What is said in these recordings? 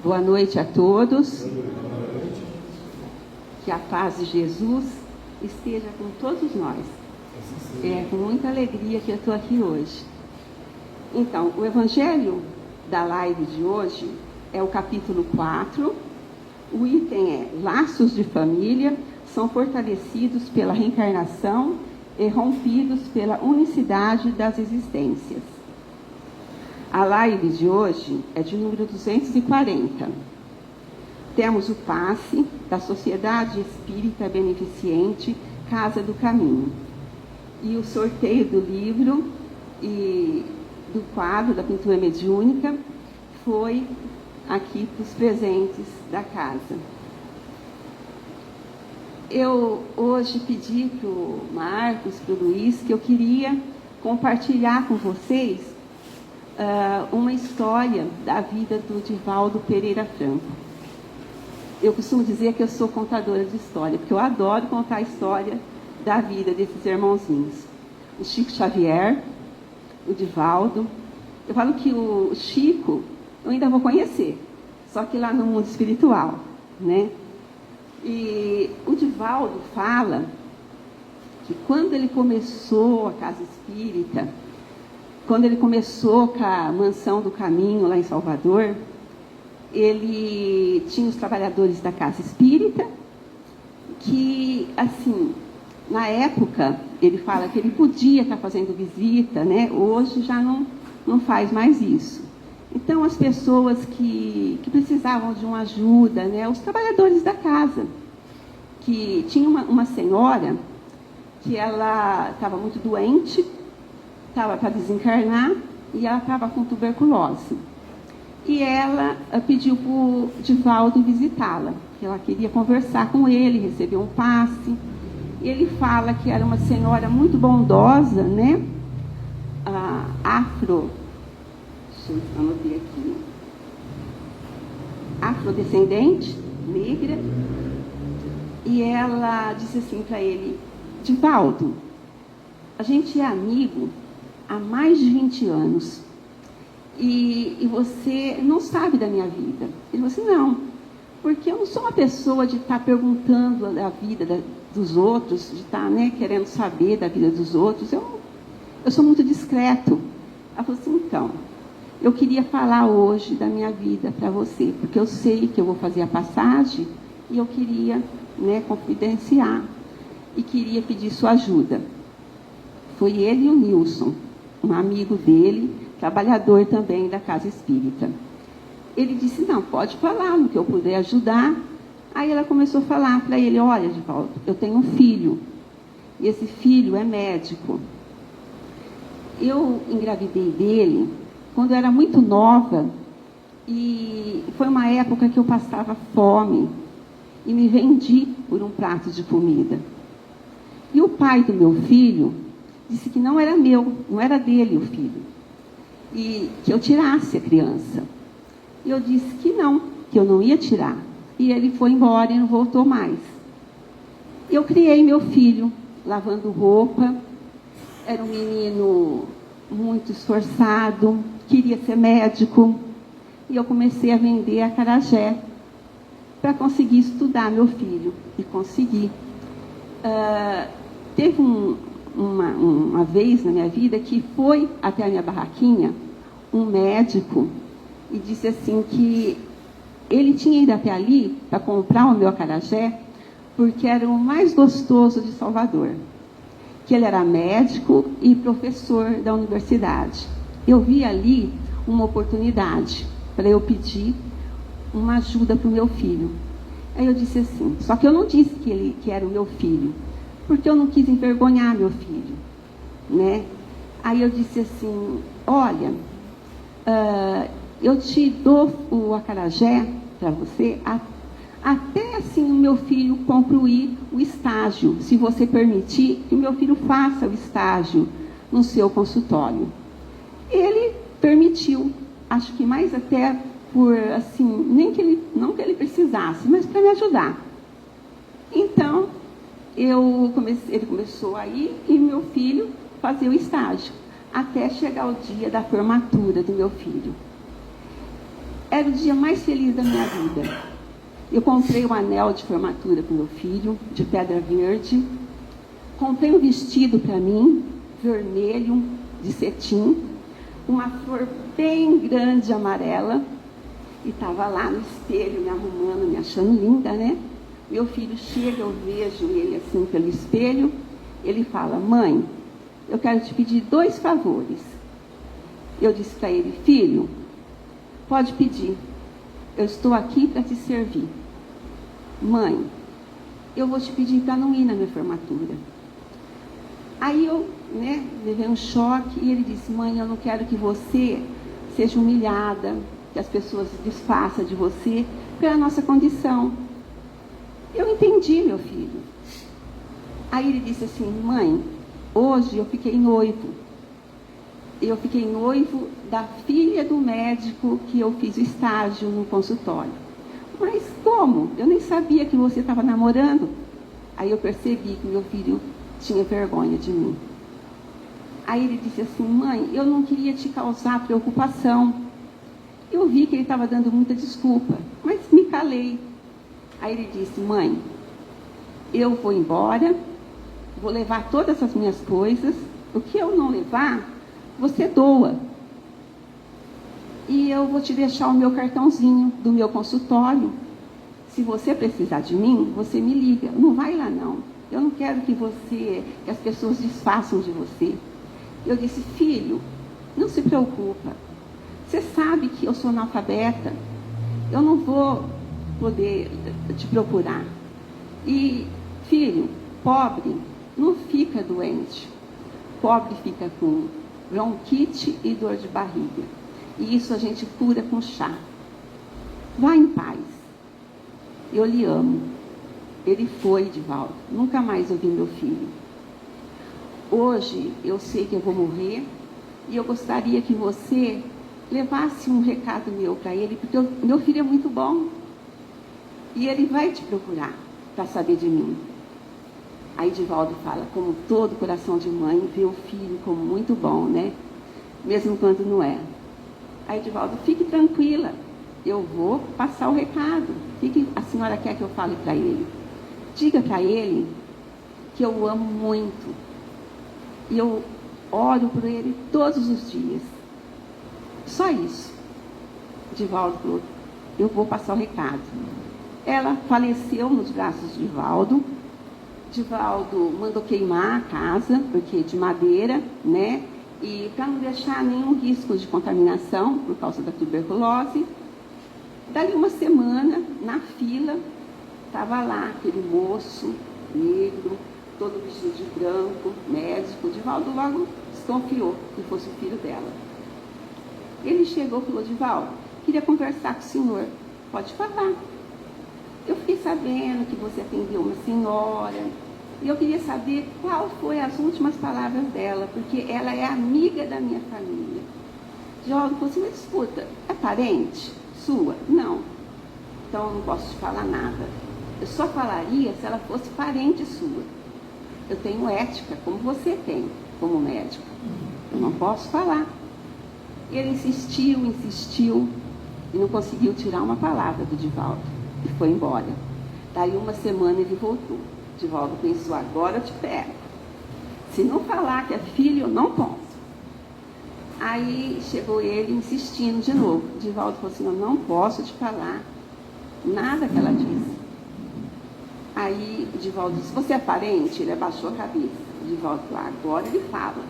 Boa noite a todos. Que a paz de Jesus esteja com todos nós. É com muita alegria que eu estou aqui hoje. Então, o evangelho da live de hoje é o capítulo 4. O item é: laços de família são fortalecidos pela reencarnação e rompidos pela unicidade das existências. A live de hoje é de número 240. Temos o passe da Sociedade Espírita Beneficente Casa do Caminho. E o sorteio do livro e do quadro da pintura mediúnica foi aqui para os presentes da casa. Eu hoje pedi para o Marcos, para o Luiz, que eu queria compartilhar com vocês uma história da vida do Divaldo Pereira Franco. Eu costumo dizer que eu sou contadora de história, porque eu adoro contar a história da vida desses irmãozinhos. O Chico Xavier, o Divaldo. Eu falo que o Chico eu ainda vou conhecer, só que lá no mundo espiritual, né? E o Divaldo fala que quando ele começou a Casa Espírita, quando ele começou com a Mansão do Caminho lá em Salvador, ele tinha os trabalhadores da Casa Espírita, que, assim, na época, ele fala que ele podia estar fazendo visita, né? Hoje já não faz mais isso. Então, as pessoas que precisavam de uma ajuda, né? Os trabalhadores da casa, que tinha uma senhora que ela estava muito doente, estava para desencarnar, e ela estava com tuberculose. E ela pediu para o Divaldo visitá-la, que ela queria conversar com ele, receber um passe. E ele fala que era uma senhora muito bondosa, né? Anotei aqui. Afrodescendente, negra. E ela disse assim para ele: Divaldo, a gente é amigo há mais de 20 anos. E você não sabe da minha vida. Ele falou assim: não, porque eu não sou uma pessoa de estar perguntando a vida dos outros, de estar, né, querendo saber da vida dos outros. Eu sou muito discreto. Ela falou assim: então, eu queria falar hoje da minha vida para você, porque eu sei que eu vou fazer a passagem e eu queria, né, confidenciar e queria pedir sua ajuda. Foi ele e o Nilson, um amigo dele, trabalhador também da Casa Espírita. Ele disse: não, pode falar no que eu puder ajudar. Aí ela começou a falar para ele: olha, Divaldo, eu tenho um filho, e esse filho é médico. Eu engravidei dele quando eu era muito nova, e foi uma época que eu passava fome, e me vendi por um prato de comida. E o pai do meu filho disse que não era meu, não era dele o filho, e que eu tirasse a criança. E eu disse que eu não ia tirar. E ele foi embora e não voltou mais. Eu criei meu filho, lavando roupa. Era um menino muito esforçado, queria ser médico. E eu comecei a vender acarajé para conseguir estudar meu filho. E consegui. Teve uma vez na minha vida que foi até a minha barraquinha um médico e disse assim que ele tinha ido até ali para comprar o meu acarajé porque era o mais gostoso de Salvador, que ele era médico e professor da universidade. Eu vi ali uma oportunidade para eu pedir uma ajuda para o meu filho. Aí eu disse assim, só que eu não disse que era o meu filho, porque eu não quis envergonhar meu filho, né? Aí eu disse assim: olha, eu te dou o acarajé para você até assim o meu filho concluir o estágio, se você permitir que o meu filho faça o estágio no seu consultório. Ele permitiu, acho que mais até por assim, não que ele precisasse, mas para me ajudar. Então ele começou a ir e meu filho fazer o estágio, até chegar o dia da formatura do meu filho. Era o dia mais feliz da minha vida. Eu comprei um anel de formatura para o meu filho, de pedra verde. Comprei um vestido para mim, vermelho, de cetim, uma flor bem grande, amarela. E estava lá no espelho, me arrumando, me achando linda, né? Meu filho chega, eu vejo ele assim pelo espelho. Ele fala: mãe, eu quero te pedir 2 favores. Eu disse para ele: filho, pode pedir. Eu estou aqui para te servir. Mãe, eu vou te pedir para não ir na minha formatura. Aí eu, levei um choque e ele disse: mãe, eu não quero que você seja humilhada, que as pessoas desfaçam de você pela nossa condição. Eu entendi, meu filho. Aí ele disse assim: mãe, hoje eu fiquei noivo. Eu fiquei noivo da filha do médico que eu fiz o estágio no consultório. Mas como? Eu nem sabia que você estava namorando. Aí eu percebi que meu filho tinha vergonha de mim. Aí ele disse assim: mãe, eu não queria te causar preocupação. Eu vi que ele estava dando muita desculpa, mas me calei. Aí ele disse: mãe, eu vou embora, vou levar todas as minhas coisas. O que eu não levar, você doa. E eu vou te deixar o meu cartãozinho do meu consultório. Se você precisar de mim, você me liga. Não vai lá não. Eu não quero que as pessoas desfaçam de você. Eu disse: filho, não se preocupa. Você sabe que eu sou analfabeta. Eu não vou poder te procurar. E, filho, pobre não fica doente. Pobre fica com bronquite e dor de barriga. E isso a gente cura com chá. Vá em paz. Eu lhe amo. Ele foi, Divaldo. Nunca mais ouvi meu filho. Hoje eu sei que eu vou morrer e eu gostaria que você levasse um recado meu para ele, porque meu filho é muito bom. E ele vai te procurar para saber de mim. Aí Divaldo fala: como todo coração de mãe vê o filho como muito bom, né? Mesmo quando não é. Aí Divaldo: fique tranquila, eu vou passar o recado. A senhora quer que eu fale para ele? Diga para ele que eu o amo muito. E eu oro por ele todos os dias. Só isso. Divaldo falou: eu vou passar o recado. Ela faleceu nos braços de Divaldo. Divaldo mandou queimar a casa, porque de madeira, né? E para não deixar nenhum risco de contaminação por causa da tuberculose. Dali uma semana, na fila, estava lá aquele moço negro, todo vestido de branco, médico. Divaldo logo desconfiou que fosse o filho dela. Ele chegou e falou: Divaldo, queria conversar com o senhor. Pode falar. Eu fiquei sabendo que você atendeu uma senhora e eu queria saber qual foi as últimas palavras dela, porque ela é amiga da minha família. Divaldo falou assim: mas escuta, é parente sua? Não. Então eu não posso te falar nada. Eu só falaria se ela fosse parente sua. Eu tenho ética, como você tem, como médico. Eu não posso falar. E ele insistiu e não conseguiu tirar uma palavra do Divaldo. E foi embora. Daí uma semana ele voltou. Divaldo pensou: agora eu te pego. Se não falar que é filho, eu não posso. Aí chegou ele insistindo de novo. Divaldo falou assim: eu não posso te falar nada que ela disse. Aí Divaldo disse: você é parente? Ele abaixou a cabeça. Divaldo falou: agora ele fala.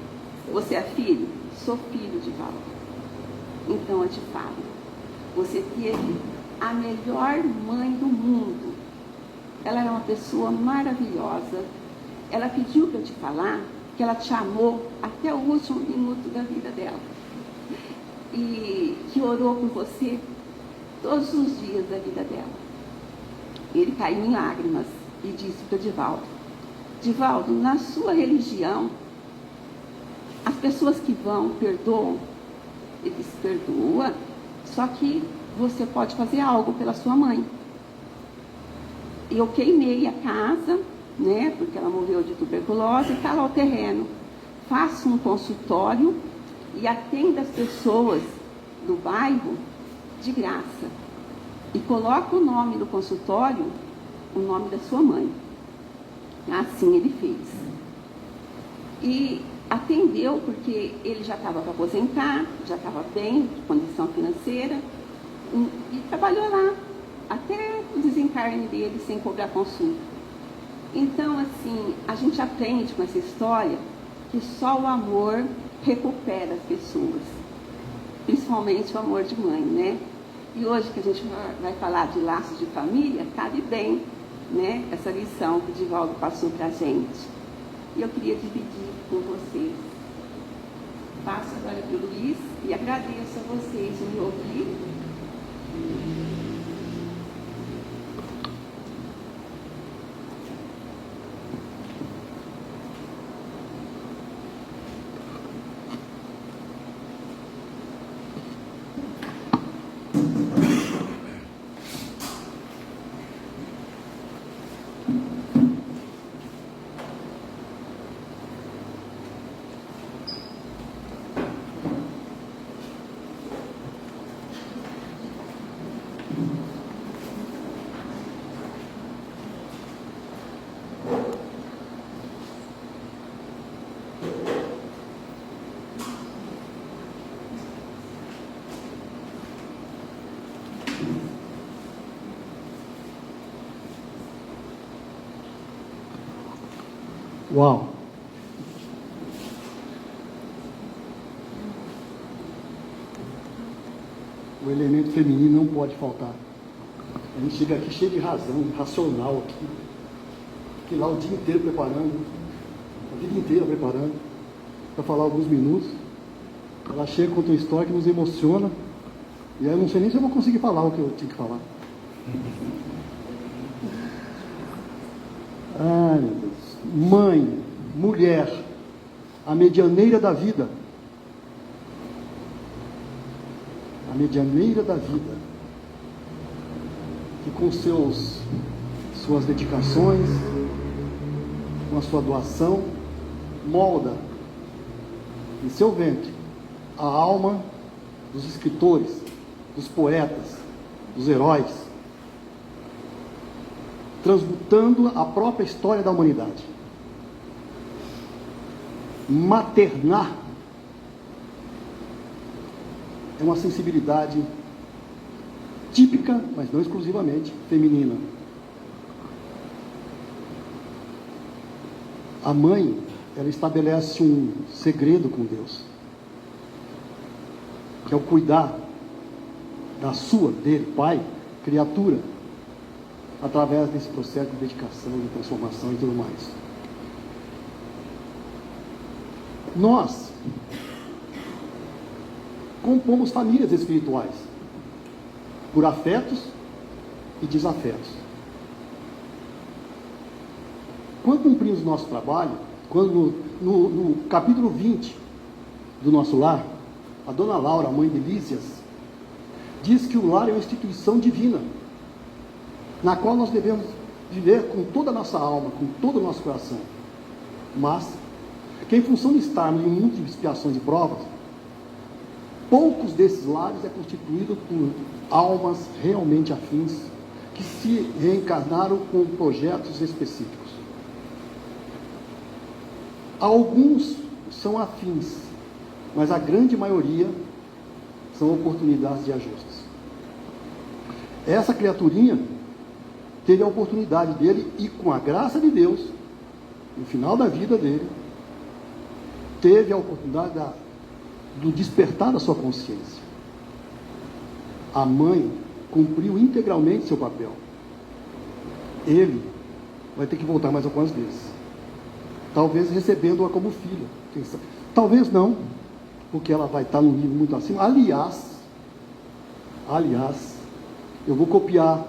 Você é filho? Sou filho, Divaldo. Então eu te falo. Você teve a melhor mãe do mundo. Ela era uma pessoa maravilhosa. Ela pediu para eu te falar que ela te amou até o último minuto da vida dela. E que orou por você todos os dias da vida dela. Ele caiu em lágrimas e disse para Divaldo: Divaldo, na sua religião, as pessoas que vão perdoam. Ele disse: perdoa, só que você pode fazer algo pela sua mãe. Eu queimei a casa, né, porque ela morreu de tuberculose, e está lá o terreno. Faço um consultório e atendo as pessoas do bairro de graça. E coloca o nome do consultório, o nome da sua mãe. Assim ele fez. E atendeu, porque ele já estava para aposentar, já estava bem, de condição financeira, e trabalhou lá, até o desencarne dele, sem cobrar consulta. Então, assim, a gente aprende com essa história que só o amor recupera as pessoas, principalmente o amor de mãe, né? E hoje que a gente vai falar de laços de família, cabe bem, né, essa lição que o Divaldo passou para a gente. E eu queria dividir com vocês. Passo agora para o Luiz e agradeço a vocês por me ouvir. Uau! O elemento feminino não pode faltar. A gente chega aqui cheio de razão, racional aqui. Fiquei lá o dia inteiro preparando, a vida inteira preparando, para falar alguns minutos. Ela chega, conta uma história que nos emociona, e aí eu não sei nem se eu vou conseguir falar o que eu tinha que falar. Ai, meu Deus. Mãe, mulher, a medianeira da vida. A medianeira da vida. Que com suas dedicações, com a sua doação, molda em seu ventre a alma dos escritores, dos poetas, dos heróis, transmutando a própria história da humanidade. Maternar é uma sensibilidade típica, mas não exclusivamente, feminina. A mãe, ela estabelece um segredo com Deus, que é o cuidar dele, pai, criatura, através desse processo de dedicação, de transformação e tudo mais. Nós compomos famílias espirituais por afetos e desafetos. Quando cumprimos o nosso trabalho, quando no capítulo 20 do nosso lar, a dona Laura, a mãe de Lísias, diz que o lar é uma instituição divina, na qual nós devemos viver com toda a nossa alma, com todo o nosso coração. Mas que em função de estarmos em um mundo de expiações e provas, poucos desses lares é constituído por almas realmente afins, que se reencarnaram com projetos específicos. Alguns são afins, mas a grande maioria são oportunidades de ajustes. Essa criaturinha teve a oportunidade dele, e com a graça de Deus, no final da vida dele, teve a oportunidade do despertar da sua consciência. A mãe cumpriu integralmente seu papel. Ele vai ter que voltar mais algumas vezes. Talvez recebendo-a como filha. Talvez não, porque ela vai estar num nível muito acima. Aliás, eu vou copiar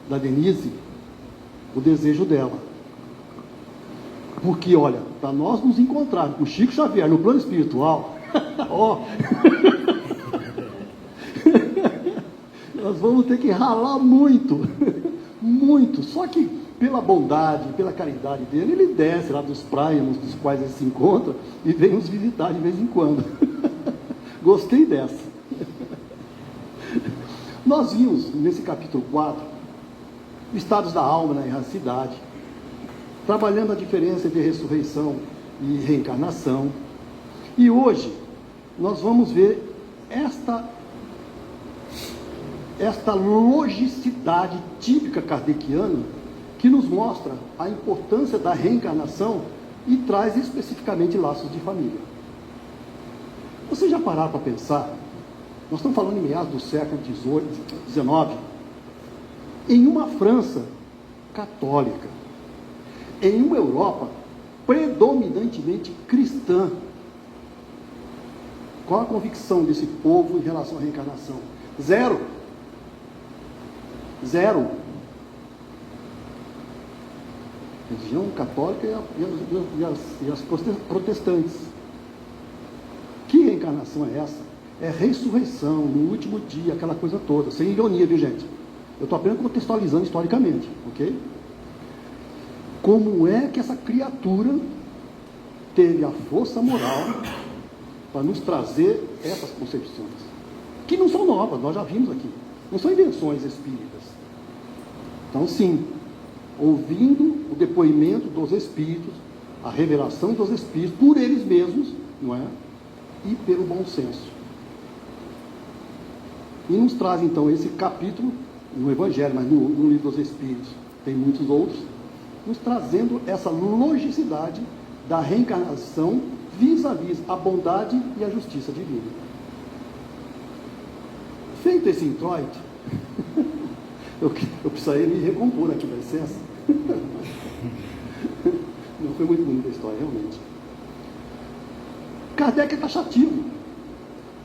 da Denise o desejo dela. Porque, olha, para nós nos encontrarmos com o Chico Xavier no plano espiritual, ó, nós vamos ter que ralar muito, muito. Só que pela bondade, pela caridade dele, ele desce lá dos praias dos quais ele se encontra e vem nos visitar de vez em quando. Gostei dessa. Nós vimos, nesse capítulo 4, estados da alma na erraticidade, trabalhando a diferença entre ressurreição e reencarnação. E hoje, nós vamos ver esta logicidade típica kardeciana que nos mostra a importância da reencarnação e traz especificamente laços de família. Você já pararam para pensar? Nós estamos falando em meados do século XIX, em uma França católica, em uma Europa predominantemente cristã. Qual a convicção desse povo em relação à reencarnação? Zero. Zero. Religião católica e as protestantes. Que reencarnação é essa? É ressurreição no último dia, aquela coisa toda. Sem ironia, viu, gente? Eu estou apenas contextualizando historicamente, ok? Como é que essa criatura teve a força moral para nos trazer essas concepções? Que não são novas, nós já vimos aqui. Não são invenções espíritas. Então, sim, ouvindo o depoimento dos espíritos, a revelação dos espíritos, por eles mesmos, não é? E pelo bom senso. E nos traz, então, esse capítulo, no Evangelho, mas no Livro dos Espíritos, tem muitos outros, nos trazendo essa logicidade da reencarnação vis-à-vis a bondade e a justiça divina. Feito esse introito, eu precisaria me recompor aqui, dá licença. Não foi muito bonita a história, realmente. Kardec é taxativo.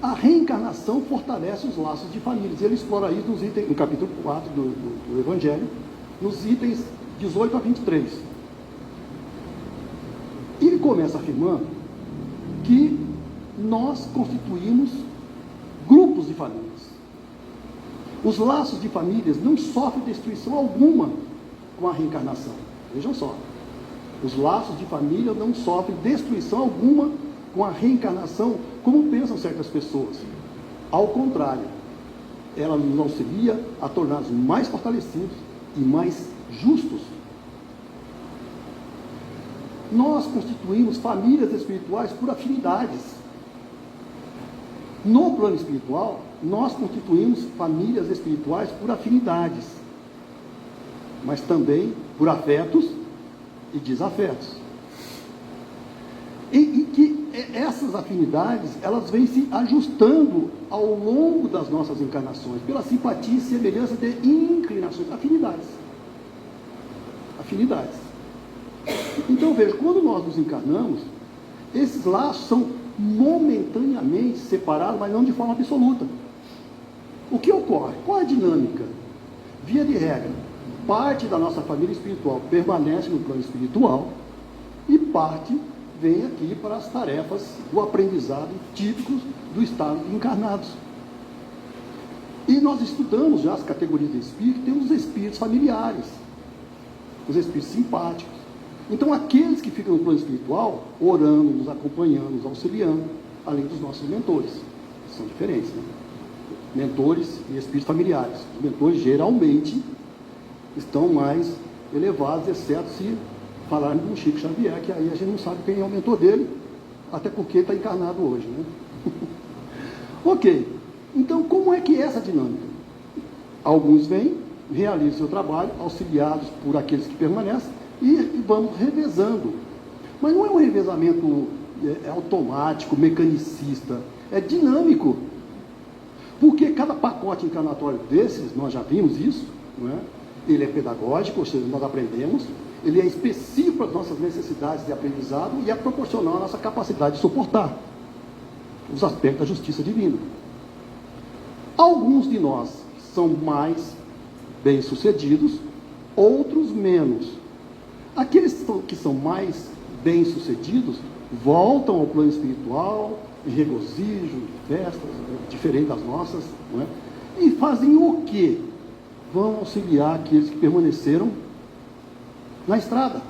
A reencarnação fortalece os laços de famílias. Ele explora isso no capítulo 4 do Evangelho, nos itens 18 a 23. Ele começa afirmando que nós constituímos grupos de famílias. Os laços de famílias não sofrem destruição alguma com a reencarnação. Vejam só. Os laços de família não sofrem destruição alguma com a reencarnação, como pensam certas pessoas. Ao contrário, ela nos auxilia a tornar-nos mais fortalecidos e mais justos. Nós constituímos famílias espirituais por afinidades. No plano espiritual, nós constituímos famílias espirituais por afinidades, mas também por afetos e desafetos. E que essas afinidades, elas vêm se ajustando ao longo das nossas encarnações, pela simpatia e semelhança de inclinações, afinidades. Afinidades. Então, veja, quando nós nos encarnamos, esses laços são momentaneamente separados, mas não de forma absoluta. O que ocorre? Qual a dinâmica? Via de regra, parte da nossa família espiritual permanece no plano espiritual e parte vem aqui para as tarefas do aprendizado típicos do estado de encarnados. E nós estudamos já as categorias de espírito, temos os espíritos familiares, os espíritos simpáticos. Então, aqueles que ficam no plano espiritual, orando, nos acompanhando, nos auxiliando, além dos nossos mentores, que são diferentes, né? Mentores e espíritos familiares. Os mentores geralmente estão mais elevados, exceto se falarmos de um Chico Xavier, que aí a gente não sabe quem é o mentor dele, até porque está encarnado hoje, né? Ok, então como é que é essa dinâmica? Alguns vêm, realizam seu trabalho, auxiliados por aqueles que permanecem, e vamos revezando. Mas não é um revezamento automático, mecanicista, é dinâmico. Porque cada pacote encarnatório desses, nós já vimos isso, não é? Ele é pedagógico, ou seja, nós aprendemos, ele é específico para as nossas necessidades de aprendizado e é proporcional à nossa capacidade de suportar os aspectos da justiça divina. Alguns de nós são mais bem-sucedidos, outros menos. Aqueles que são mais bem-sucedidos voltam ao plano espiritual, em regozijo, festas, diferente das nossas, não é? E fazem o quê? Vão auxiliar aqueles que permaneceram na estrada,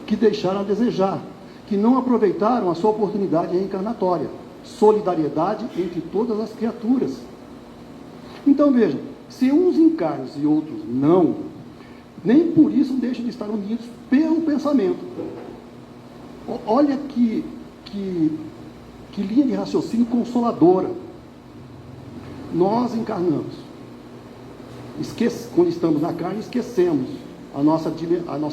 que deixaram a desejar, que não aproveitaram a sua oportunidade reencarnatória. Solidariedade entre todas as criaturas. Então vejam, se uns encarnam e outros não, nem por isso deixam de estar unidos pelo pensamento. Olha que linha de raciocínio consoladora. Nós encarnamos. Quando estamos na carne, esquecemos a nossa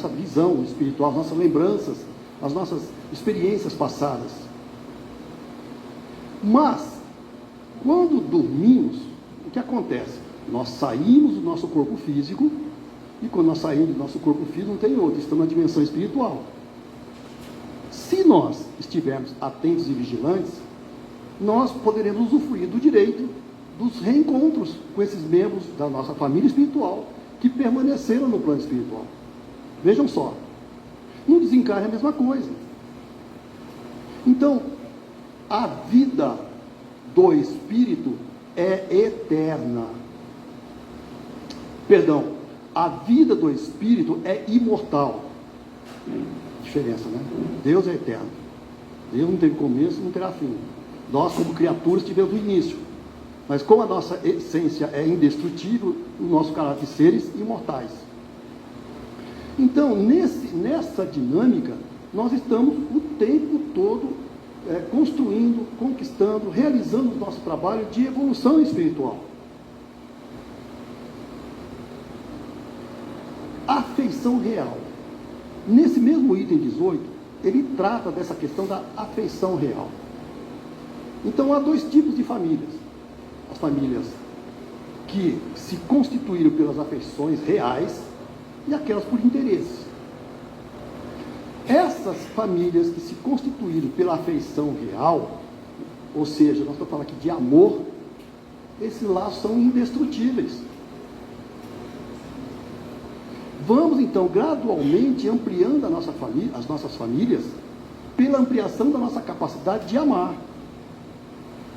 visão espiritual, as nossas lembranças, as nossas experiências passadas. Mas, quando dormimos, o que acontece? Nós saímos do nosso corpo físico, e quando nós saímos do nosso corpo físico, não tem outro, estamos na dimensão espiritual. Se nós estivermos atentos e vigilantes, nós poderemos usufruir do direito dos reencontros com esses membros da nossa família espiritual que permaneceram no plano espiritual. Vejam só, no desencarne é a mesma coisa. Então, a vida do espírito é eterna. Perdão, a vida do espírito é imortal. Diferença, né? Deus é eterno. Deus não teve começo, não terá fim. Nós, como criaturas, tivemos o início. Mas como a nossa essência é indestrutível, o nosso caráter de seres imortais. Então, nessa dinâmica, nós estamos o tempo todo construindo, conquistando, realizando o nosso trabalho de evolução espiritual. Afeição real. Nesse mesmo item 18, ele trata dessa questão da afeição real. Então, há dois tipos de famílias. As famílias que se constituíram pelas afeições reais e aquelas por interesse. Essas famílias que se constituíram pela afeição real, ou seja, nós estamos falando aqui de amor, esses laços são indestrutíveis. Vamos então gradualmente ampliando as nossas famílias pela ampliação da nossa capacidade de amar.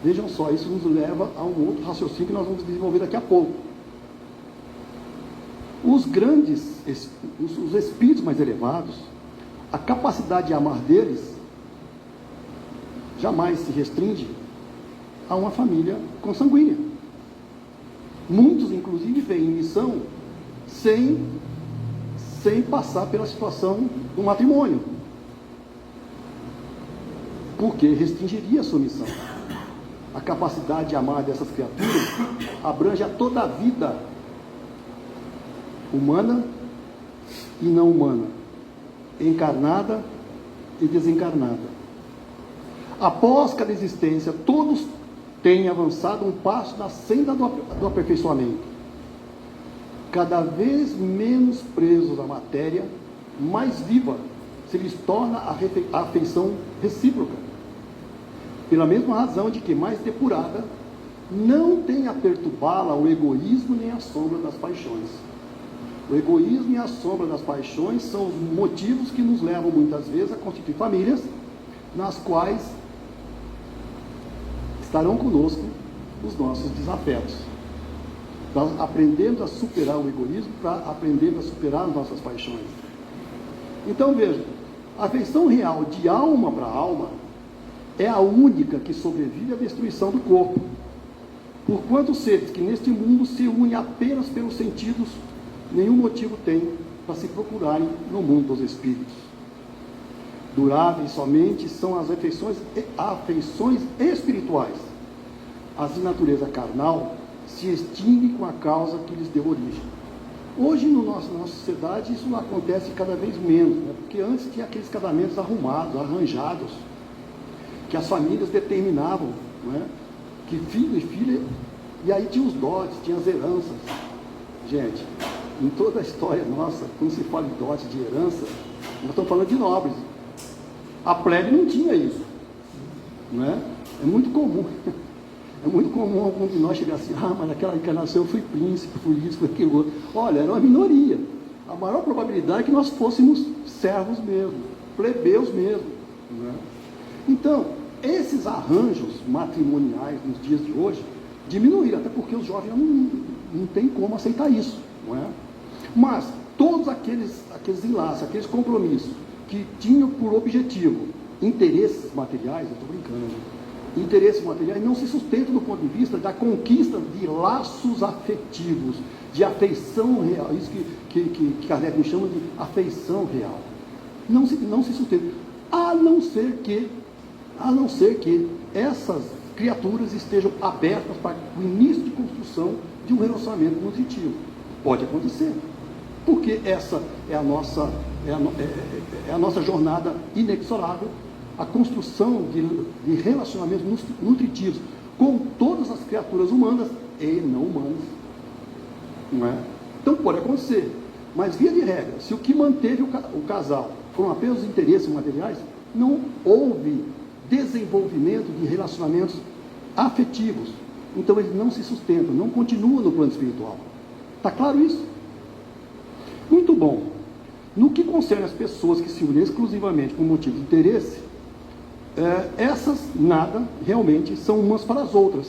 Vejam só, isso nos leva a um outro raciocínio que nós vamos desenvolver daqui a pouco. Os espíritos mais elevados, a capacidade de amar deles jamais se restringe a uma família consanguínea. Muitos, inclusive, vêm em missão sem passar pela situação do matrimônio, porque restringiria a sua missão. A capacidade de amar dessas criaturas abrange a toda a vida humana e não humana, encarnada e desencarnada. Após cada existência, todos têm avançado um passo na senda do aperfeiçoamento. Cada vez menos presos à matéria, mais viva se lhes torna a afeição recíproca. Pela mesma razão de que, mais depurada, não tem a perturbá-la o egoísmo nem a sombra das paixões. O egoísmo e a sombra das paixões são os motivos que nos levam muitas vezes a constituir famílias nas quais estarão conosco os nossos desafetos. Nós aprendemos a superar o egoísmo para aprendermos a superar as nossas paixões. Então veja, a afeição real de alma para alma é a única que sobrevive à destruição do corpo. Porquanto seres que neste mundo se unem apenas pelos sentidos, nenhum motivo tem para se procurarem no mundo dos espíritos. Duráveis somente são as afeições espirituais. As de natureza carnal se extinguem com a causa que lhes deu origem. Hoje, na nossa sociedade, isso acontece cada vez menos, né? Porque antes tinha aqueles casamentos arrumados, arranjados, que as famílias determinavam, né? Que filho e filha, e aí tinha os dotes, tinha as heranças. Gente, em toda a história nossa, quando se fala em dote de herança, nós estamos falando de nobres. A plebe não tinha isso, não é? É muito comum. É muito comum algum de nós chegar assim, mas naquela encarnação eu fui príncipe, fui isso, fui aquilo outro. Olha, era uma minoria. A maior probabilidade é que nós fôssemos servos mesmo, plebeus mesmo. Não é? Então, esses arranjos matrimoniais nos dias de hoje diminuíram, até porque os jovens não têm como aceitar isso. Não é? Mas todos aqueles enlaces, aqueles compromissos que tinham por objetivo interesses materiais, eu estou brincando, interesses materiais não se sustentam do ponto de vista da conquista de laços afetivos, de afeição real, isso que Kardec chama de afeição real. Não se sustenta, a não ser que essas criaturas estejam abertas para o início de construção de um relacionamento nutritivo. Pode acontecer, porque essa é a nossa jornada inexorável, a construção de relacionamentos nutritivos com todas as criaturas humanas e não humanas. Não é? Então pode acontecer, mas via de regra, se o que manteve o casal foram apenas os interesses materiais, não houve desenvolvimento de relacionamentos afetivos. Então eles não se sustentam, não continuam no plano espiritual. Está claro isso? Muito bom. No que concerne as pessoas que se unem exclusivamente por motivo de interesse, essas nada realmente são umas para as outras.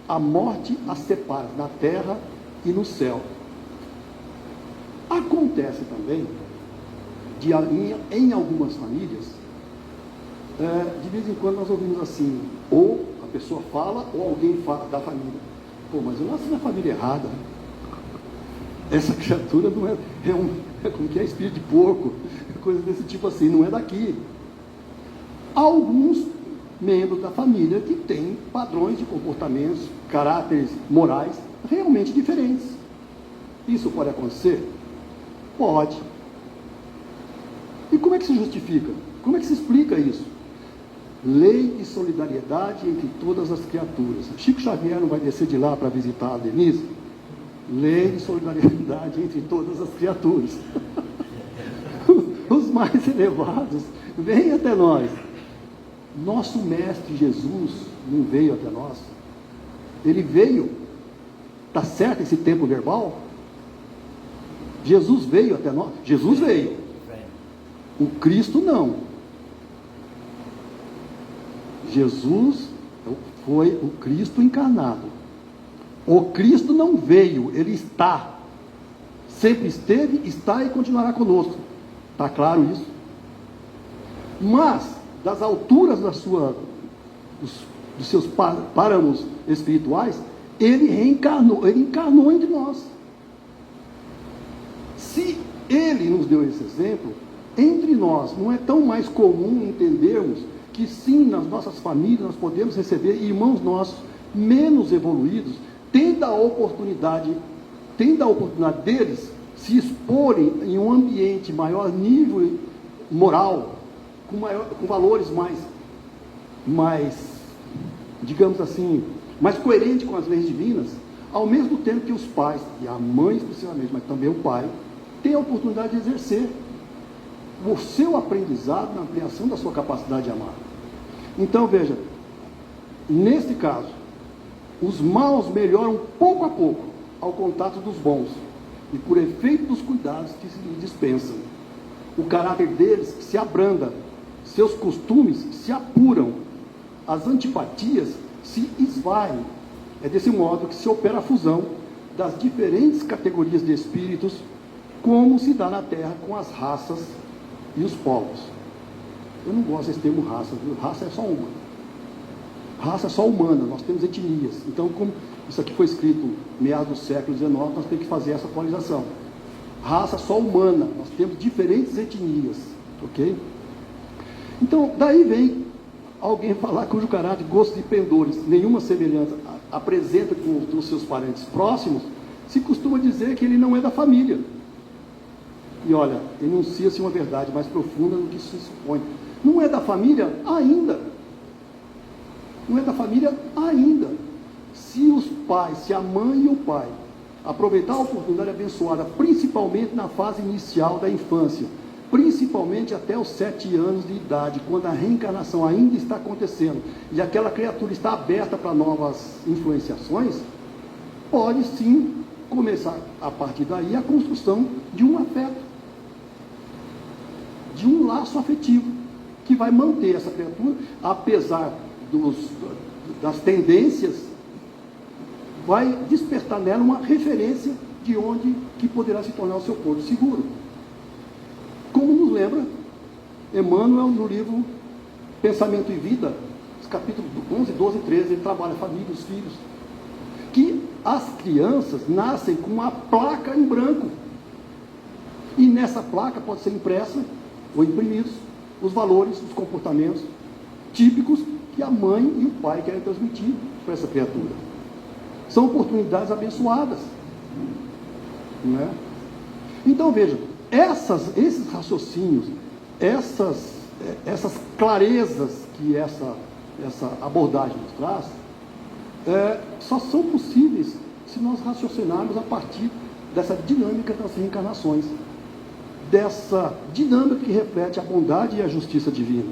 A morte as separa na terra e no céu. Acontece também em algumas famílias, de vez em quando nós ouvimos assim, ou a pessoa fala, ou alguém fala da família: pô, mas eu nasci na família errada. Essa criatura não como que é espírito de porco, coisa desse tipo assim, não é daqui. Alguns membros da família que têm padrões de comportamentos, caráteres morais realmente diferentes. Isso pode acontecer? Pode. E como é que se justifica? Como é que se explica isso? Lei de solidariedade entre todas as criaturas. Chico Xavier não vai descer de lá para visitar a Denise? Lei de solidariedade entre todas as criaturas. Os mais elevados vêm até nós. Nosso Mestre Jesus não veio até nós. Ele veio. Está certo esse tempo verbal? Jesus veio até nós. Jesus veio. O Cristo não. Jesus foi o Cristo encarnado. O Cristo não veio, ele está. Sempre esteve, está e continuará conosco. Está claro isso? Mas, das alturas dos seus páramos espirituais, ele encarnou entre nós. Se ele nos deu esse exemplo, entre nós não é tão mais comum entendermos que sim, nas nossas famílias nós podemos receber irmãos nossos menos evoluídos, tendo a oportunidade deles se exporem em um ambiente maior nível moral, com valores mais, digamos assim, mais coerente com as leis divinas, ao mesmo tempo que os pais, e a mãe especialmente, mas também o pai, têm a oportunidade de exercer o seu aprendizado na ampliação da sua capacidade de amar. Então, veja, neste caso, os maus melhoram pouco a pouco ao contato dos bons, e por efeito dos cuidados que se lhes dispensam. O caráter deles se abranda, seus costumes se apuram, as antipatias se esvaem. É desse modo que se opera a fusão das diferentes categorias de espíritos, como se dá na Terra com as raças e os povos. Eu não gosto desse termo raça, viu? Raça é só uma. Raça é só humana, nós temos etnias. Então, como isso aqui foi escrito meados do século XIX, nós temos que fazer essa atualização. Raça só humana, nós temos diferentes etnias, ok? Então, daí vem alguém falar cujo caráter, gosto de pendores, nenhuma semelhança apresenta com os seus parentes próximos, se costuma dizer que ele não é da família. E olha, enuncia-se uma verdade mais profunda do que se supõe. Não é da família ainda. Não é da família ainda. Se os pais, se a mãe e o pai aproveitar a oportunidade abençoada, principalmente na fase inicial da infância, principalmente até os 7 anos de idade, quando a reencarnação ainda está acontecendo, e aquela criatura está aberta para novas influenciações, pode sim começar, a partir daí, a construção de um afeto, de um laço afetivo, que vai manter essa criatura, apesar das tendências, vai despertar nela uma referência de onde que poderá se tornar o seu porto seguro. Como nos lembra Emmanuel no livro Pensamento e Vida, capítulo 11, 12 e 13, ele trabalha a família, os filhos. Que as crianças nascem com uma placa em branco. E nessa placa pode ser impressa ou imprimidos os valores, os comportamentos típicos que a mãe e o pai querem transmitir para essa criatura. São oportunidades abençoadas. Não é? Então veja, esses raciocínios, essas clarezas que essa abordagem nos traz, só são possíveis se nós raciocinarmos a partir dessa dinâmica das reencarnações, dessa dinâmica que reflete a bondade e a justiça divina.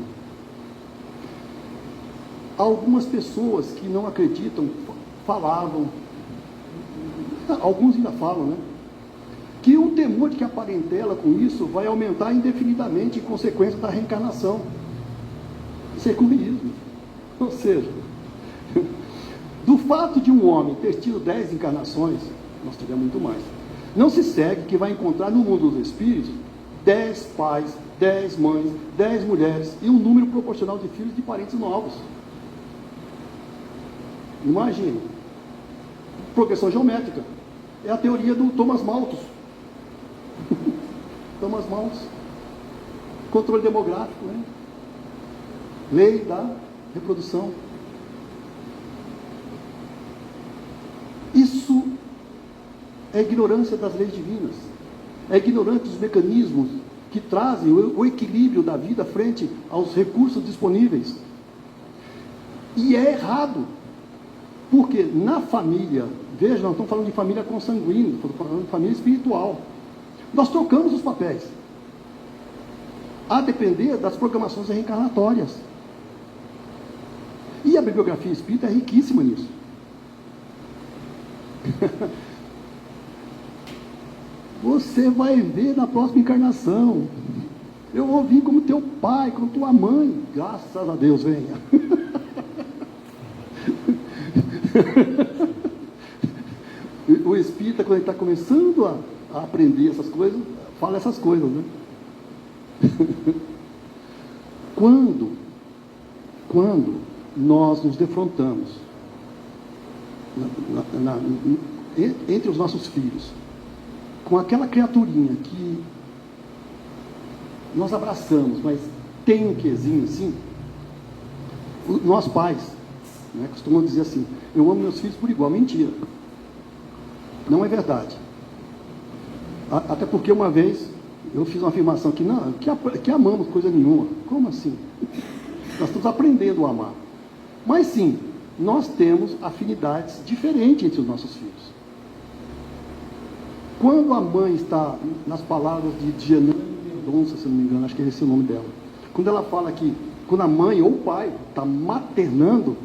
Algumas pessoas que não acreditam falavam, alguns ainda falam, né, que o temor de que a parentela com isso vai aumentar indefinidamente em consequência da reencarnação. Isso é ecumenismo. Ou seja, do fato de um homem ter tido 10 encarnações, nós tivemos muito mais, não se segue que vai encontrar no mundo dos espíritos 10 pais, 10 mães, 10 mulheres e um número proporcional de filhos de parentes novos. Imagine. Progressão geométrica. É a teoria do Thomas Malthus. Thomas Malthus. Controle demográfico, né? Lei da reprodução. Isso é ignorância das leis divinas. É ignorância dos mecanismos que trazem o equilíbrio da vida frente aos recursos disponíveis. E é errado. Porque na família, veja, nós estamos falando de família consanguínea, estamos falando de família espiritual. Nós trocamos os papéis, a depender das programações reencarnatórias. E a bibliografia espírita é riquíssima nisso. Você vai ver na próxima encarnação. Eu vou vir como teu pai, como tua mãe. Graças a Deus, venha. O espírita, quando ele está começando a aprender essas coisas, fala essas coisas, né? Quando nós nos defrontamos entre os nossos filhos com aquela criaturinha que nós abraçamos, mas tem um quezinho assim, nós pais, né, costumam dizer assim: eu amo meus filhos por igual. Mentira. Não é verdade. Até porque uma vez eu fiz uma afirmação que amamos coisa nenhuma. Como assim? Nós estamos aprendendo a amar. Mas sim, nós temos afinidades diferentes entre os nossos filhos. Quando a mãe está, nas palavras de Janane Mendonça, se não me engano, acho que esse é o nome dela, quando ela fala que quando a mãe ou o pai está maternando,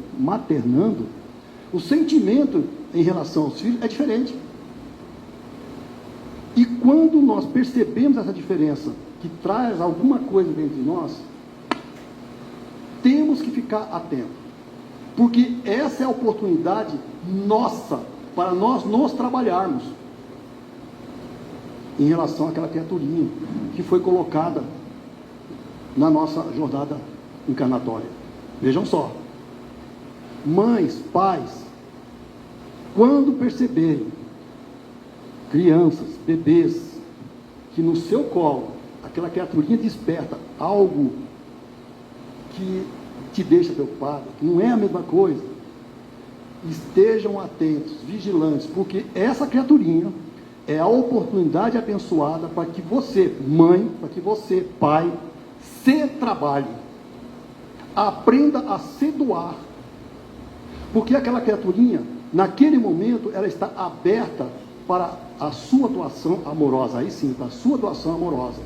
o sentimento em relação aos filhos é diferente. E quando nós percebemos essa diferença, que traz alguma coisa dentro de nós, temos que ficar atentos. Porque essa é a oportunidade nossa, para nós nos trabalharmos em relação àquela criaturinha que foi colocada na nossa jornada encarnatória. Vejam só. Mães, pais, quando perceberem crianças, bebês, que no seu colo aquela criaturinha desperta algo que te deixa preocupado, que não é a mesma coisa, estejam atentos, vigilantes, porque essa criaturinha é a oportunidade abençoada para que você, mãe, para que você, pai, se trabalhe, aprenda a se doar, porque aquela criaturinha, naquele momento, ela está aberta para a sua doação amorosa, aí sim, para a sua doação amorosa.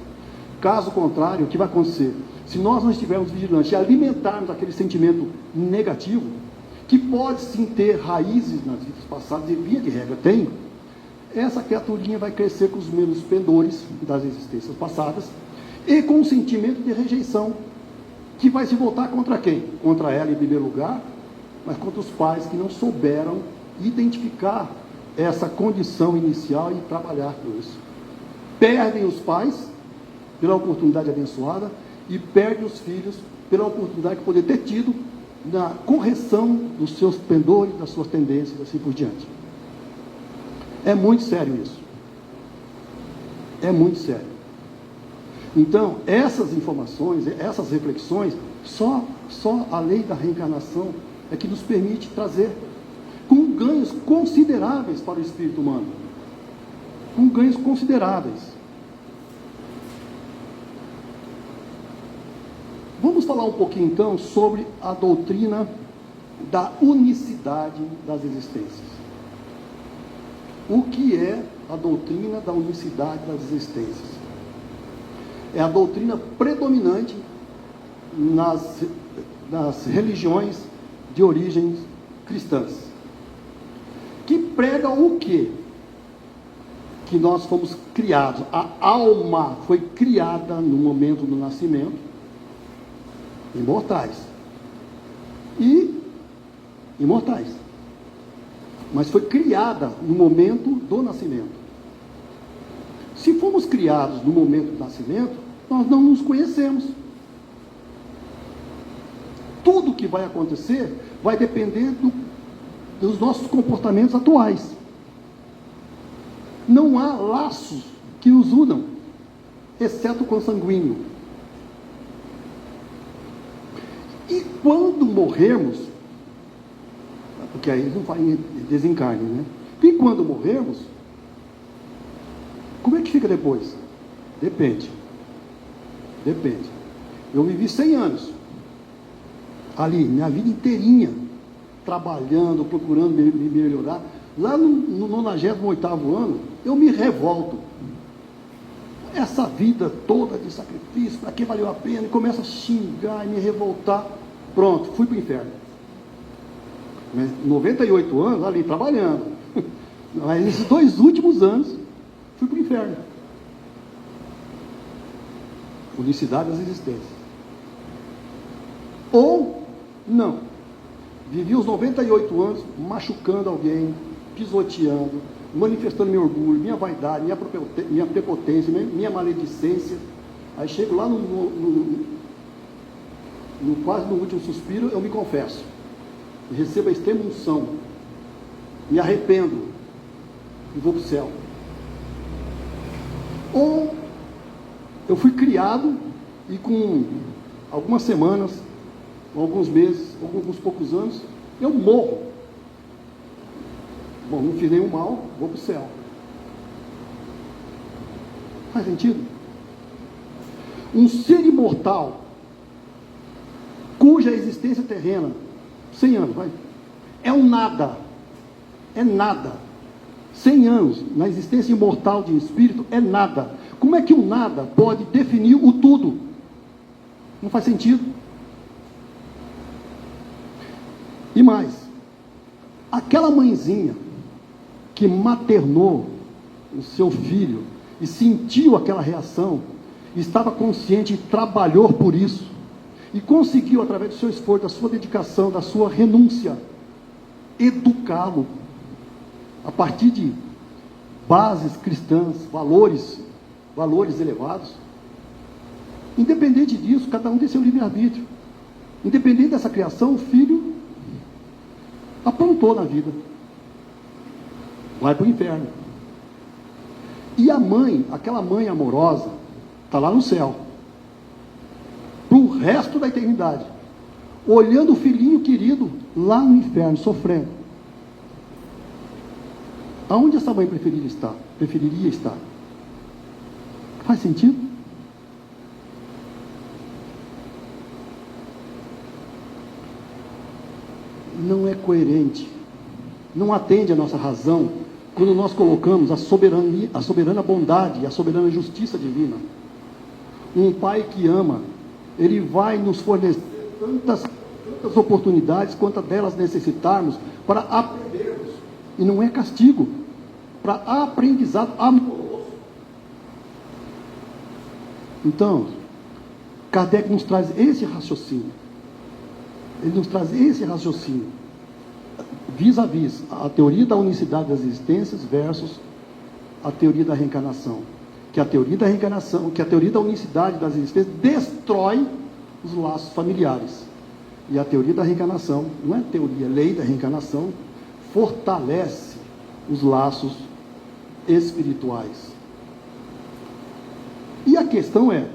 Caso contrário, o que vai acontecer? Se nós não estivermos vigilantes e alimentarmos aquele sentimento negativo, que pode sim ter raízes nas vidas passadas, e via de regra tem, essa criaturinha vai crescer com os mesmos pendores das existências passadas, e com um sentimento de rejeição, que vai se voltar contra quem? Contra ela em primeiro lugar, mas contra os pais que não souberam identificar essa condição inicial e trabalhar por isso. Perdem os pais pela oportunidade abençoada e perdem os filhos pela oportunidade de poder ter tido na correção dos seus pendores, das suas tendências, assim por diante. É muito sério isso. É muito sério. Então, essas informações, essas reflexões, só a lei da reencarnação é que nos permite trazer com ganhos consideráveis para o espírito humano. Com ganhos consideráveis. Vamos falar um pouquinho, então, sobre a doutrina da unicidade das existências. O que é a doutrina da unicidade das existências? É a doutrina predominante nas religiões de origens cristãs, que prega o quê? Que nós fomos criados, a alma foi criada no momento do nascimento, imortais, mas foi criada no momento do nascimento. Se fomos criados no momento do nascimento, nós não nos conhecemos. Tudo que vai acontecer vai depender dos nossos comportamentos atuais. Não há laços que nos unam, exceto o consanguíneo. E quando morrermos, porque aí não faz desencarne, né? E quando morrermos, como é que fica depois? Depende. Eu vivi 100 anos, ali, minha vida inteirinha, trabalhando, procurando me melhorar. Lá no 98º ano, eu me revolto. Essa vida toda de sacrifício, para que valeu a pena? E começo a xingar e me revoltar. Pronto, fui para o inferno. 98 anos, ali, trabalhando. Mas nesses 2 últimos anos, fui para o inferno. Unicidade das existências. Ou, não. Vivi os 98 anos machucando alguém, pisoteando, manifestando meu orgulho, minha vaidade, minha prepotência, minha maledicência. Aí chego lá quase no último suspiro, eu me confesso. Recebo a extrema unção. Me arrependo. E vou para o céu. Ou eu fui criado e com algumas semanas, alguns meses, alguns poucos anos, eu morro. Bom, não fiz nenhum mal, vou para o céu. Faz sentido? Um ser imortal, cuja existência terrena, 100 anos, vai, é um nada. É nada. 100 anos na existência imortal de um espírito é nada. Como é que o nada pode definir o tudo? Não faz sentido. E mais, aquela mãezinha que maternou o seu filho e sentiu aquela reação, estava consciente e trabalhou por isso, e conseguiu, através do seu esforço, da sua dedicação, da sua renúncia, educá-lo a partir de bases cristãs, valores elevados. Independente disso, cada um tem seu livre-arbítrio. Independente dessa criação, o filho aprontou na vida. Vai para o inferno. E a mãe, aquela mãe amorosa, está lá no céu, para o resto da eternidade, olhando o filhinho querido lá no inferno, sofrendo. Aonde essa mãe preferiria estar? Faz sentido? Não é coerente, não atende a nossa razão quando nós colocamos a soberana bondade, a soberana justiça divina. Um pai que ama, ele vai nos fornecer tantas oportunidades quantas delas necessitarmos para aprendermos, e não é castigo, para aprendizado amoroso. Então, Kardec nos traz esse raciocínio. Ele nos traz esse raciocínio, vis-a-vis a teoria da unicidade das existências versus a teoria da reencarnação. Que a teoria da reencarnação, que a teoria da unicidade das existências destrói os laços familiares. E a teoria da reencarnação, não é teoria, é lei da reencarnação, fortalece os laços espirituais. E a questão é,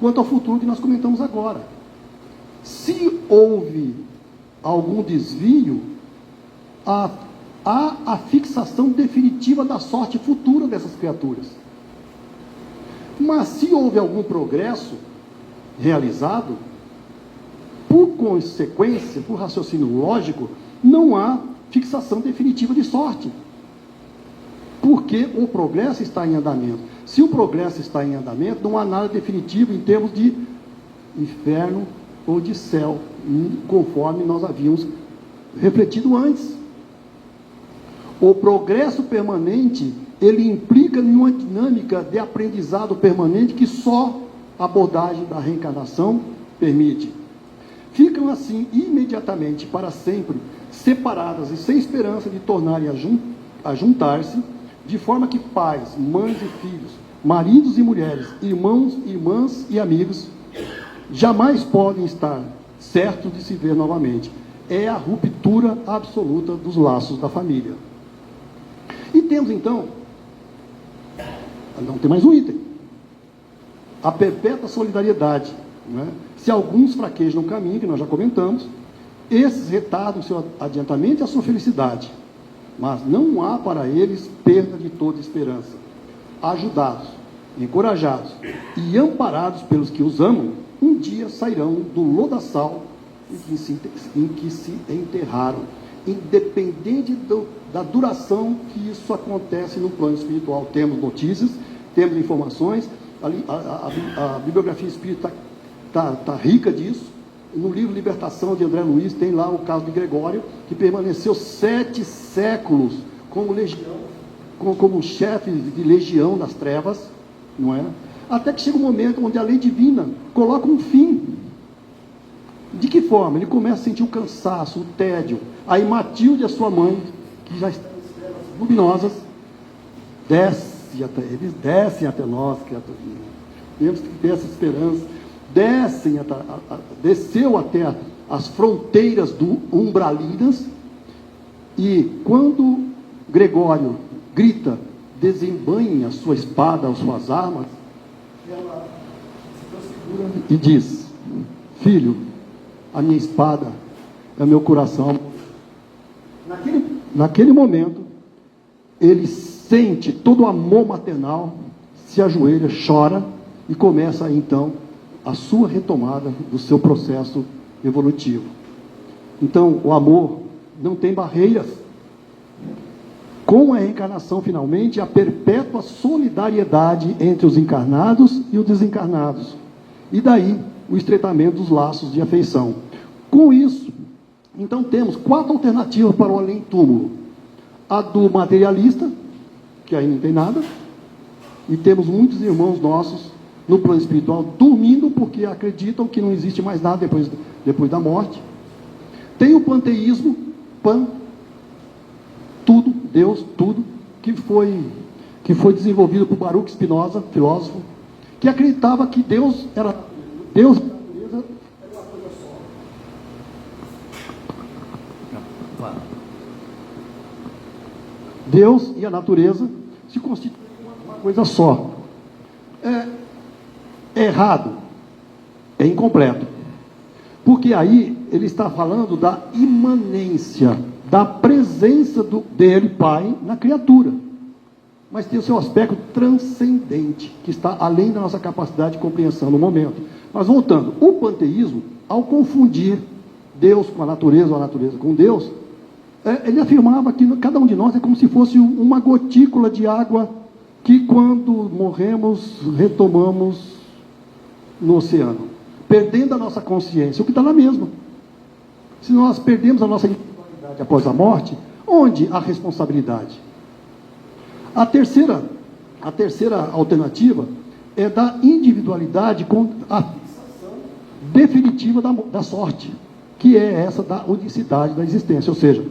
quanto ao futuro que nós comentamos agora, se houve algum desvio, há a fixação definitiva da sorte futura dessas criaturas. Mas se houve algum progresso realizado, por consequência, por raciocínio lógico, não há fixação definitiva de sorte. Porque o progresso está em andamento. Se o progresso está em andamento, não há nada definitivo em termos de inferno ou de céu, conforme nós havíamos refletido antes. O progresso permanente, ele implica em uma dinâmica de aprendizado permanente que só a abordagem da reencarnação permite. Ficam assim, imediatamente, para sempre, separadas e sem esperança de tornarem a juntar-se, de forma que pais, mães e filhos, maridos e mulheres, irmãos, irmãs e amigos, jamais podem estar certos de se ver novamente. É a ruptura absoluta dos laços da família. E temos então, não tem mais um item, a perpétua solidariedade. Não é? Se alguns fraquejam no caminho, que nós já comentamos, esses retardam o seu adiantamento e a sua felicidade, mas não há para eles perda de toda esperança. Ajudados, encorajados e amparados pelos que os amam, um dia sairão do lodaçal em que se enterraram, independente da duração que isso acontece no plano espiritual. Temos notícias, temos informações, a bibliografia espírita está rica disso. No livro Libertação, de André Luiz, tem lá o caso de Gregório, que permaneceu 7 séculos como legião, como chefe de legião das trevas, não é? Até que chega um momento onde a lei divina coloca um fim. De que forma? Ele começa a sentir o cansaço, o tédio. Aí Matilde, a sua mãe, que já está em trevas luminosas, eles descem até nós, criaturinha. Temos que ter essa esperança. Desceu até as fronteiras do Umbralinas, e quando Gregório grita, desembanhe a sua espada, as suas armas, ela se transfigura e diz: filho, a minha espada é o meu coração. Naquele momento, ele sente todo o amor maternal, se ajoelha, chora e começa então a sua retomada do seu processo evolutivo. Então, o amor não tem barreiras. Com a reencarnação, finalmente, a perpétua solidariedade entre os encarnados e os desencarnados. E daí, o estreitamento dos laços de afeição. Com isso, então, temos 4 alternativas para o além-túmulo. A do materialista, que aí não tem nada, e temos muitos irmãos nossos no plano espiritual dormindo porque acreditam que não existe mais nada depois da morte. Tem o panteísmo, tudo, Deus, tudo, que foi desenvolvido por Baruch Spinoza, filósofo, que acreditava que Deus e a natureza era uma coisa só. Deus e a natureza se constituem uma coisa só. É errado, é incompleto. Porque aí ele está falando da imanência, da presença dele, Pai, na criatura. Mas tem o seu aspecto transcendente, que está além da nossa capacidade de compreensão no momento. Mas voltando, o panteísmo, ao confundir Deus com a natureza, ou a natureza com Deus, ele afirmava que cada um de nós é como se fosse uma gotícula de água que, quando morremos, retomamos no oceano, perdendo a nossa consciência, o que está na mesma. Se nós perdemos a nossa individualidade após a morte, onde a responsabilidade? A terceira alternativa é da individualidade com a fixação definitiva da sorte, que é essa da unicidade da existência. Ou seja,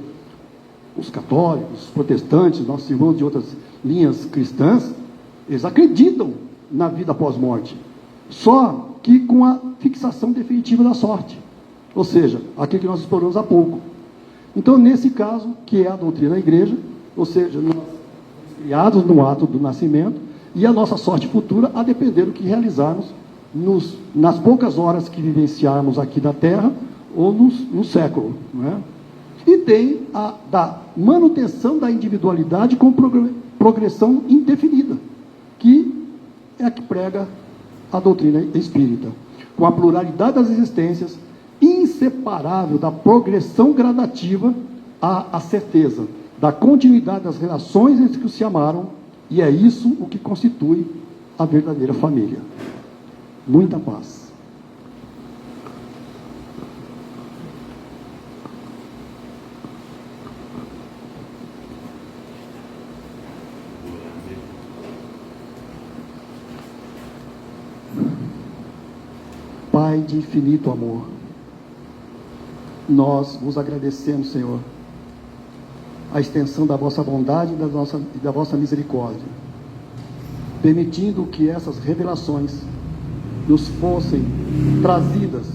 os católicos, os protestantes, nossos irmãos de outras linhas cristãs, eles acreditam na vida após morte, só que com a fixação definitiva da sorte. Ou seja, aquilo que nós exploramos há pouco. Então, nesse caso, que é a doutrina da igreja, ou seja, nós fomos criados no ato do nascimento, e a nossa sorte futura a depender do que realizarmos nas poucas horas que vivenciarmos aqui na Terra, ou no século. Não é? E tem a da manutenção da individualidade com progressão indefinida, que é a que prega a doutrina espírita, com a pluralidade das existências, inseparável da progressão gradativa à certeza da continuidade das relações entre que se amaram, e é isso o que constitui a verdadeira família. Muita paz. Pai de infinito amor, nós vos agradecemos, Senhor, a extensão da vossa bondade e da vossa misericórdia, permitindo que essas revelações nos fossem trazidas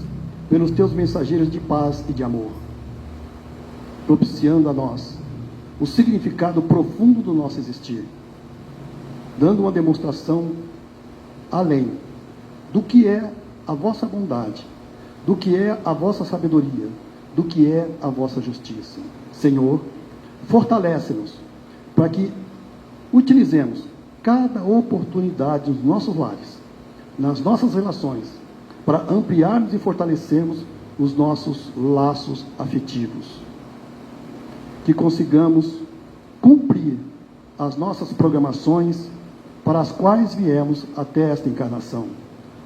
pelos teus mensageiros de paz e de amor, propiciando a nós o significado profundo do nosso existir, dando uma demonstração além do que é a vossa bondade, do que é a vossa sabedoria, do que é a vossa justiça. Senhor, fortalece-nos para que utilizemos cada oportunidade nos nossos lares, nas nossas relações, para ampliarmos e fortalecermos os nossos laços afetivos. Que consigamos cumprir as nossas programações para as quais viemos até esta encarnação.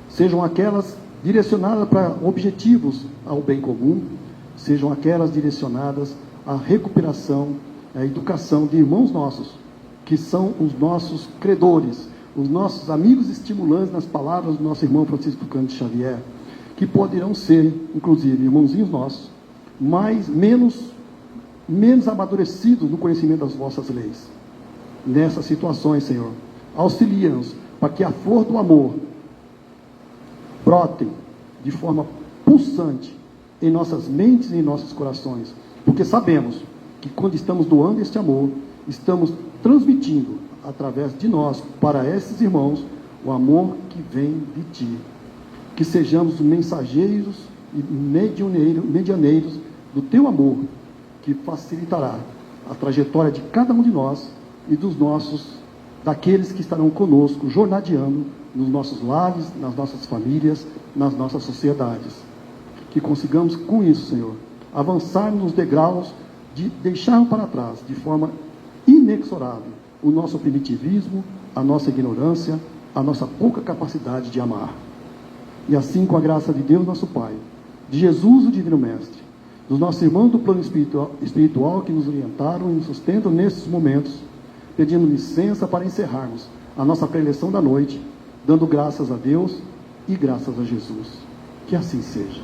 Sejam aquelas direcionadas para objetivos ao bem comum, sejam aquelas direcionadas à recuperação, à educação de irmãos nossos, que são os nossos credores, os nossos amigos estimulantes nas palavras do nosso irmão Francisco Cândido Xavier, que poderão ser, inclusive, irmãozinhos nossos, menos amadurecidos no conhecimento das vossas leis. Nessas situações, Senhor, auxilia-nos para que a flor do amor brotem de forma pulsante em nossas mentes e em nossos corações, porque sabemos que quando estamos doando este amor, estamos transmitindo através de nós para esses irmãos o amor que vem de ti. Que sejamos mensageiros e medianeiros do teu amor, que facilitará a trajetória de cada um de nós e daqueles que estarão conosco, jornadeando nos nossos lares, nas nossas famílias, nas nossas sociedades. Que consigamos, com isso, Senhor, avançar nos degraus de deixarmos para trás, de forma inexorável, o nosso primitivismo, a nossa ignorância, a nossa pouca capacidade de amar. E assim, com a graça de Deus, nosso Pai, de Jesus, o Divino Mestre, dos nossos irmãos do plano espiritual que nos orientaram e nos sustentam nesses momentos, pedindo licença para encerrarmos a nossa preleção da noite, dando graças a Deus e graças a Jesus. Que assim seja.